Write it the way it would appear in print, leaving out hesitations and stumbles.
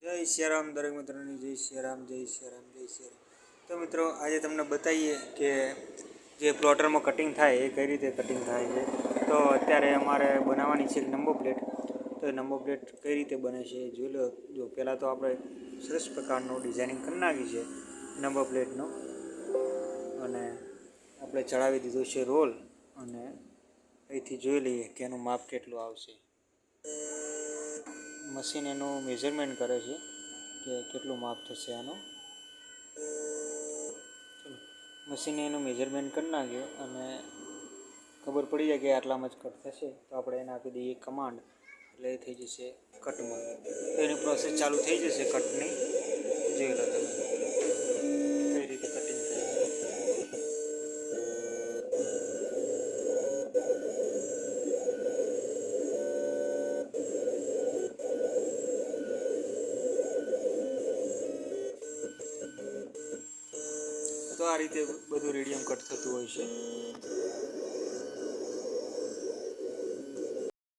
જય સિયારામ દરેક મિત્રોની જય સિયારામ જય સિયારામ જય સિયારામ. તો મિત્રો આજે તમને બતાવીએ કે જે પ્લોટરમાં કટિંગ થાય એ કઈ રીતે કટિંગ થાય છે. તો અત્યારે અમારે બનાવવાની છે નંબર પ્લેટ. તો એ નંબર પ્લેટ કઈ રીતે બને છે જોઈ લો. જો પહેલાં તો આપણે સરસ પ્રકારનું ડિઝાઇનિંગ કરી નાખી છે નંબર પ્લેટનો, અને આપણે ચડાવી દીધો છે રોલ, અને અહીંથી જોઈ લઈએ કે એનું માપ કેટલું આવશે. મશીન એનું મેઝરમેન્ટ કરે છે કે કેટલું માપ થશે આનું. મશીને એનું મેઝરમેન્ટ કરી નાખ્યું અને ખબર પડી જાય કે આટલામાં જ કટ થશે, તો આપણે એને આપી દઈએ કમાન્ડ, એટલે એ થઈ જશે કટમાં. તો એની પ્રોસેસ ચાલુ થઈ જશે કટની. જોઈ લો તમે કઈ રીતે કટિંગ થાય. તો આ રીતે બધું રેડિયમ કટ થતું હોય છે.